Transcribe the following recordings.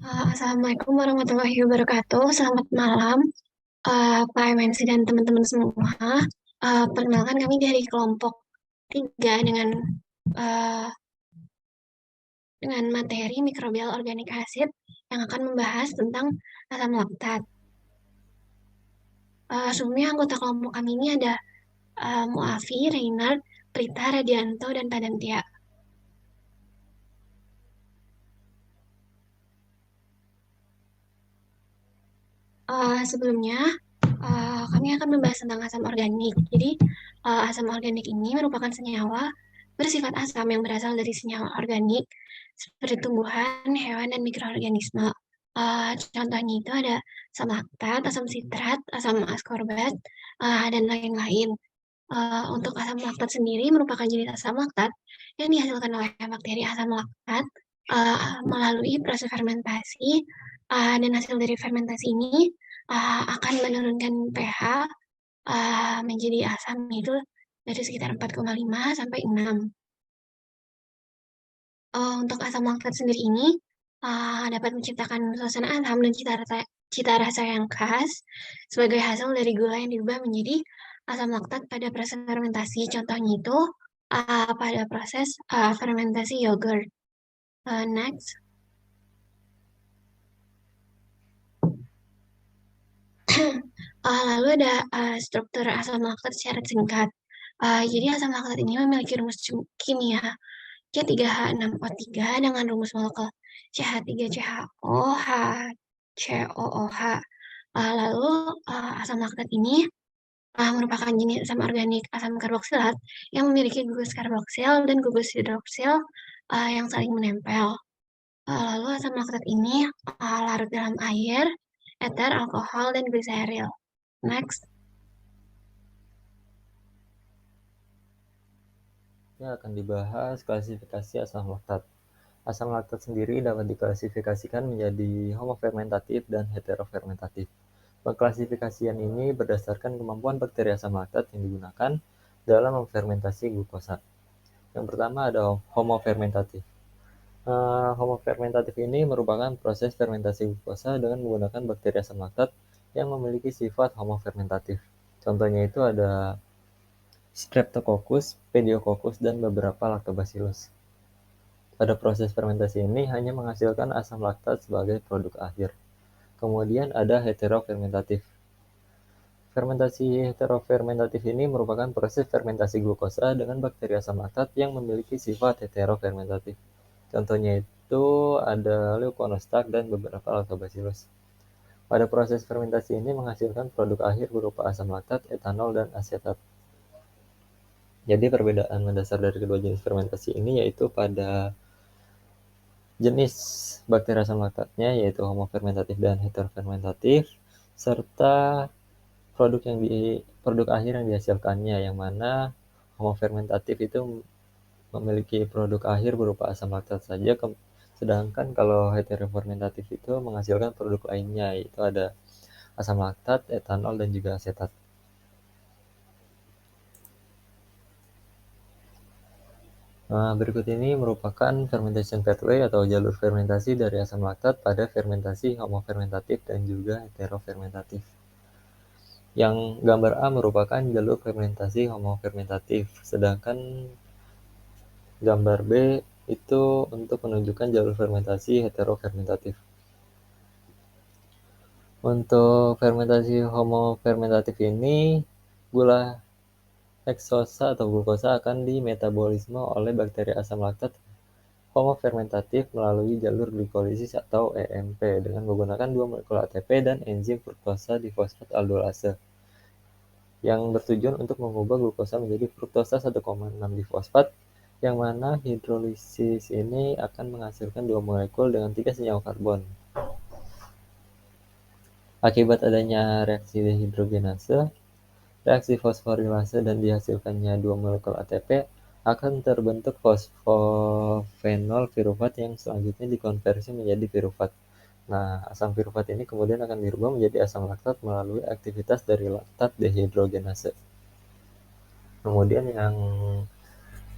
Assalamualaikum warahmatullahi wabarakatuh. Selamat malam, Pak MNC dan teman-teman semua. Perkenalkan kami dari kelompok 3 uh, dengan materi mikrobial organik asid yang akan membahas tentang asam laktat. Sebelumnya anggota kelompok kami ini ada Muafi, Reynard, Prita, Radianto, dan Padantia. Sebelumnya, kami akan membahas tentang asam organik. Jadi, asam organik ini merupakan senyawa bersifat asam yang berasal dari senyawa organik seperti tumbuhan, hewan, dan mikroorganisme. Contohnya itu ada asam laktat, asam sitrat, asam askorbat, dan lain-lain. Untuk asam laktat sendiri merupakan jenis asam laktat yang dihasilkan oleh bakteri asam laktat melalui proses fermentasi, dan hasil dari fermentasi ini akan menurunkan pH menjadi asam itu dari sekitar 4,5 sampai 6. Untuk asam laktat sendiri ini dapat menciptakan suasana asam dan cita rasa yang khas sebagai hasil dari gula yang diubah menjadi asam laktat pada proses fermentasi. Contohnya itu pada proses fermentasi yogurt. Next. Lalu ada struktur asam laktat secara singkat. Jadi asam laktat ini memiliki rumus kimia C3H6O3 dengan rumus molekul CH3CHO, HCOOH. Lalu asam laktat ini merupakan jenis asam organik asam karboksilat yang memiliki gugus karboksil dan gugus hidroksil yang saling menempel. Lalu asam laktat ini larut dalam air, eter, alkohol, dan gliseril. Next. Ini akan dibahas klasifikasi asam laktat. Asam laktat sendiri dapat diklasifikasikan menjadi homofermentatif dan heterofermentatif. Pengklasifikasian ini berdasarkan kemampuan bakteri asam laktat yang digunakan dalam memfermentasi glukosa. Yang pertama ada homofermentatif. Homofermentatif ini merupakan proses fermentasi glukosa dengan menggunakan bakteri asam laktat yang memiliki sifat homofermentatif. Contohnya itu ada Streptococcus, Pediococcus, dan beberapa Lactobacillus. Pada proses fermentasi ini hanya menghasilkan asam laktat sebagai produk akhir. Kemudian ada heterofermentatif. Fermentasi heterofermentatif ini merupakan proses fermentasi glukosa dengan bakteri asam laktat yang memiliki sifat heterofermentatif. Contohnya itu ada Leuconostac dan beberapa Lactobacillus. Pada proses fermentasi ini menghasilkan produk akhir berupa asam laktat, etanol, dan asetat. Jadi perbedaan mendasar dari kedua jenis fermentasi ini yaitu pada jenis bakteri asam laktatnya yaitu homofermentatif dan heterofermentatif, serta produk akhir yang dihasilkannya, yang mana homofermentatif itu memiliki produk akhir berupa asam laktat saja, sedangkan kalau heterofermentatif itu menghasilkan produk lainnya, yaitu ada asam laktat, etanol, dan juga asetat. Berikut ini merupakan fermentation pathway atau jalur fermentasi dari asam laktat pada fermentasi homofermentatif dan juga heterofermentatif. Yang gambar A merupakan jalur fermentasi homofermentatif, sedangkan gambar B itu untuk menunjukkan jalur fermentasi heterofermentatif. Untuk fermentasi homofermentatif ini, gula heksosa atau glukosa akan dimetabolisme oleh bakteri asam laktat homofermentatif melalui jalur glikolisis atau EMP dengan menggunakan 2 molekul ATP dan enzim fruktosa difosfat aldolase yang bertujuan untuk mengubah glukosa menjadi fruktosa 1,6 difosfat, yang mana hidrolisis ini akan menghasilkan 2 molekul dengan 3 senyawa karbon. Akibat adanya reaksi dehidrogenase, reaksi fosforilase dan dihasilkannya 2 molekul ATP, akan terbentuk fosfofenol pirufat yang selanjutnya dikonversi menjadi pirufat. Nah, asam pirufat ini kemudian akan dirubah menjadi asam laktat melalui aktivitas dari laktat dehidrogenase. Kemudian yang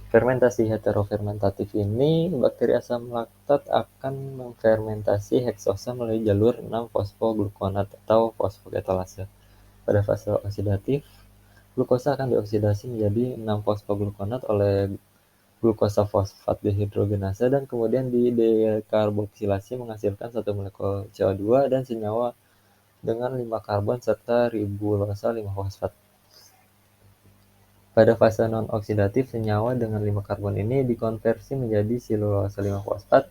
Fermentasi heterofermentatif ini, bakteri asam laktat akan memfermentasi heksosa melalui jalur 6-fosfoglukonat atau fosfoketalase. Pada fase oksidatif, glukosa akan dioksidasi menjadi 6-fosfoglukonat oleh glukosa fosfat dehidrogenase dan kemudian didekarboksilasi menghasilkan satu molekul CO2 dan senyawa dengan 5 karbon serta ribulosa 5-fosfat. Pada fase non-oksidatif, senyawa dengan 5 karbon ini dikonversi menjadi silulosa 5-fosfat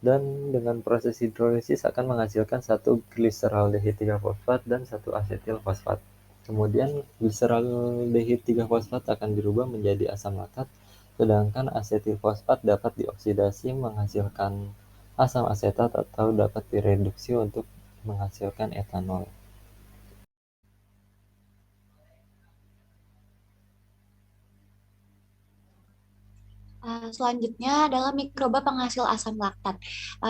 dan dengan proses hidrolisis akan menghasilkan satu gliseraldehid 3-fosfat dan satu asetil fosfat. Kemudian gliseraldehid 3-fosfat akan dirubah menjadi asam laktat, sedangkan asetil fosfat dapat dioksidasi menghasilkan asam asetat atau dapat direduksi untuk menghasilkan etanol. Selanjutnya adalah mikroba penghasil asam laktat.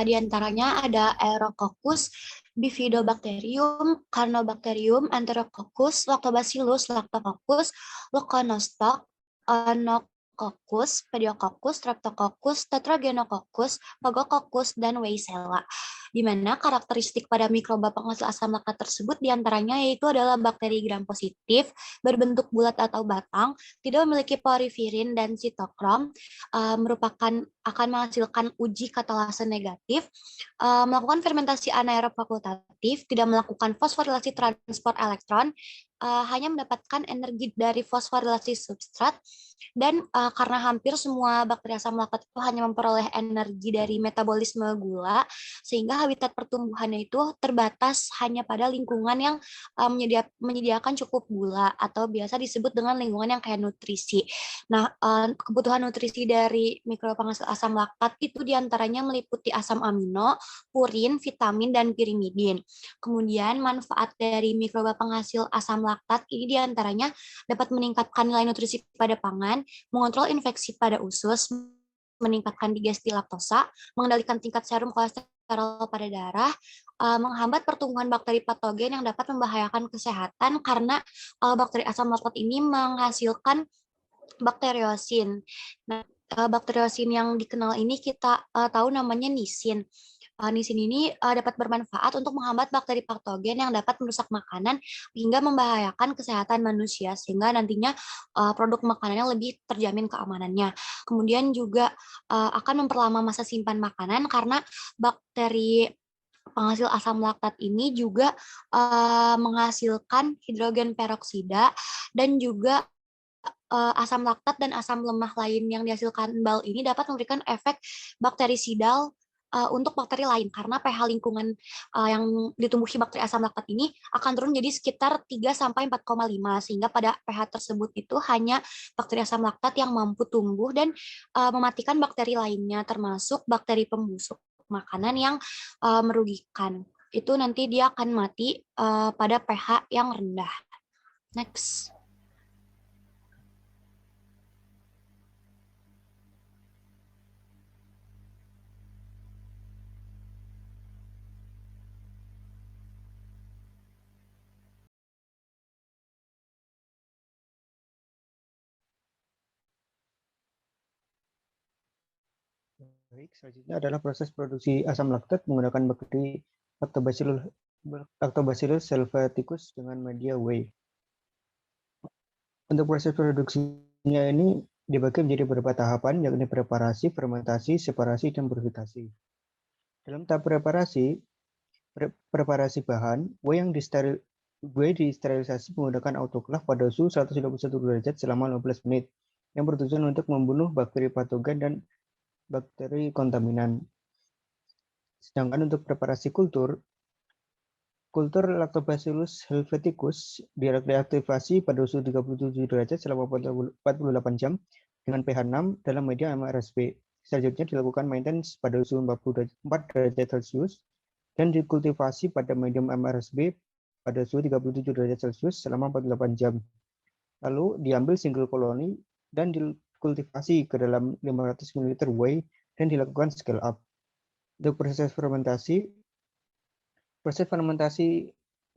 Di antaranya ada Aerococcus, Bifidobacterium, Carnobacterium, Enterococcus, Lactobacillus, Lactococcus, Leuconostoc, Onychococcus, Pediococcus, Streptococcus, Tetragenococcus, Phagococcus, dan Weissella. Di mana karakteristik pada mikroba penghasil asam laktat tersebut diantaranya yaitu adalah bakteri gram positif, berbentuk bulat atau batang, tidak memiliki porifirin dan sitokrom, merupakan akan menghasilkan uji katalase negatif, melakukan fermentasi anaerob fakultatif, tidak melakukan fosforilasi transport elektron, hanya mendapatkan energi dari fosforilasi substrat, dan karena hampir semua bakteri asam laktat itu hanya memperoleh energi dari metabolisme gula, sehingga habitat pertumbuhannya itu terbatas hanya pada lingkungan yang menyediakan cukup gula atau biasa disebut dengan lingkungan yang kayak nutrisi. Nah, kebutuhan nutrisi dari mikroba penghasil asam laktat itu diantaranya meliputi asam amino, purin, vitamin, dan pirimidin. Kemudian manfaat dari mikroba penghasil asam laktat ini diantaranya dapat meningkatkan nilai nutrisi pada pangan, mengontrol infeksi pada usus, meningkatkan digesti laktosa, mengendalikan tingkat serum kolesterol pada darah, menghambat pertumbuhan bakteri patogen yang dapat membahayakan kesehatan karena bakteri asam laktat ini menghasilkan bakteriosin. Nah, bakteriosin yang dikenal ini kita tahu namanya nisin. Nisin ini dapat bermanfaat untuk menghambat bakteri patogen yang dapat merusak makanan hingga membahayakan kesehatan manusia sehingga nantinya produk makanannya lebih terjamin keamanannya. Kemudian juga akan memperlama masa simpan makanan karena bakteri penghasil asam laktat ini juga menghasilkan hidrogen peroksida dan juga asam laktat dan asam lemah lain yang dihasilkan bal ini dapat memberikan efek bakterisidal untuk bakteri lain karena pH lingkungan yang ditumbuhi bakteri asam laktat ini akan turun jadi sekitar 3 sampai 4,5 sehingga pada pH tersebut itu hanya bakteri asam laktat yang mampu tumbuh dan mematikan bakteri lainnya termasuk bakteri pembusuk makanan yang merugikan. Itu nanti dia akan mati pada pH yang rendah. Next. Baik, selanjutnya adalah proses produksi asam laktat menggunakan bakteri Lactobacillus salviaticus dengan media whey. Untuk proses produksinya ini dibagi menjadi beberapa tahapan, yakni preparasi, fermentasi, separasi, dan purifikasi. Dalam tahap preparasi bahan, whey disterilisasi menggunakan autoclave pada suhu 121 derajat selama 15 menit, yang bertujuan untuk membunuh bakteri patogen dan bakteri kontaminan. Sedangkan untuk preparasi kultur Lactobacillus helveticus direaktivasi pada suhu 37 derajat selama 48 jam dengan pH 6 dalam media MRSB. Selanjutnya dilakukan maintenance pada suhu 44 derajat Celcius dan dikultivasi pada medium MRSB pada suhu 37 derajat Celcius selama 48 jam. Lalu diambil single koloni dan dikultivasi ke dalam 500 ml whey dan dilakukan scale up. Untuk proses fermentasi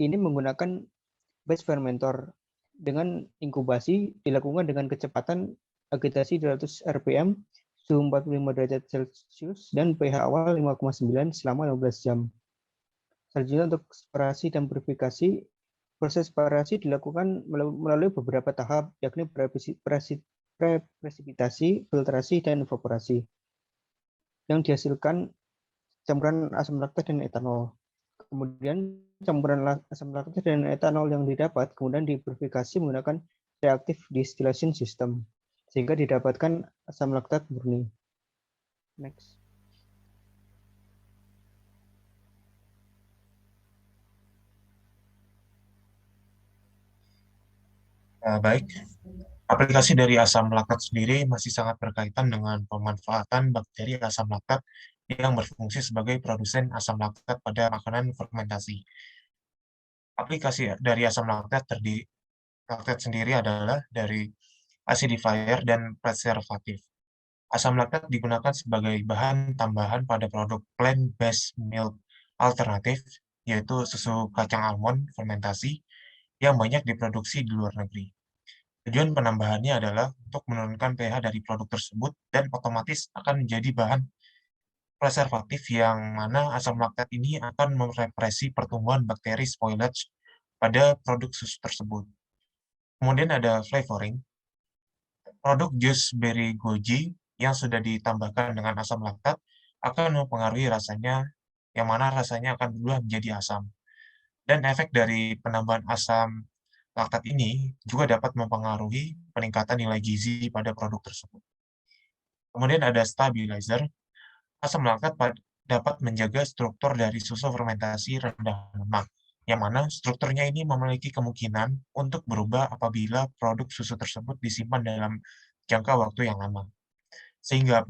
ini menggunakan batch fermentor dengan inkubasi dilakukan dengan kecepatan agitasi 200 rpm, suhu 45 derajat Celcius, dan pH awal 5,9 selama 15 jam. Selanjutnya untuk separasi dan purifikasi, proses separasi dilakukan melalui beberapa tahap, yakni presipitasi, filtrasi, dan evaporasi, yang dihasilkan campuran asam laktat dan etanol. Kemudian campuran asam laktat dan etanol yang didapat kemudian dipurifikasi menggunakan reactive distillation system, sehingga didapatkan asam laktat murni. Next. Baik, aplikasi dari asam laktat sendiri masih sangat berkaitan dengan pemanfaatan bakteri asam laktat yang berfungsi sebagai produsen asam laktat pada makanan fermentasi. Aplikasi dari asam laktat sendiri adalah dari acidifier dan preservatif. Asam laktat digunakan sebagai bahan tambahan pada produk plant-based milk alternatif, yaitu susu kacang almond fermentasi yang banyak diproduksi di luar negeri. Tujuan penambahannya adalah untuk menurunkan pH dari produk tersebut dan otomatis akan menjadi bahan preservatif yang mana asam laktat ini akan merepresi pertumbuhan bakteri spoilage pada produk susu tersebut. Kemudian ada flavoring. Produk jus beri goji yang sudah ditambahkan dengan asam laktat akan mempengaruhi rasanya, yang mana rasanya akan berubah menjadi asam. Dan efek dari penambahan asam laktat ini juga dapat mempengaruhi peningkatan nilai gizi pada produk tersebut. Kemudian ada stabilizer. Asam laktat dapat menjaga struktur dari susu fermentasi rendah lemak, yang mana strukturnya ini memiliki kemungkinan untuk berubah apabila produk susu tersebut disimpan dalam jangka waktu yang lama. Sehingga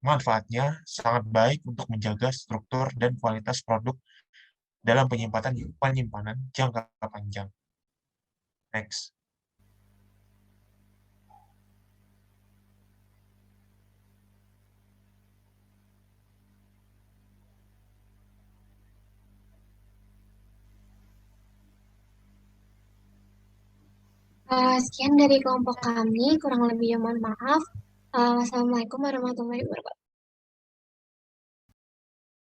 manfaatnya sangat baik untuk menjaga struktur dan kualitas produk dalam penyimpanan jangka panjang. Next. Sekian dari kelompok kami, kurang lebihnya mohon maaf. Wassalamualaikum warahmatullahi wabarakatuh.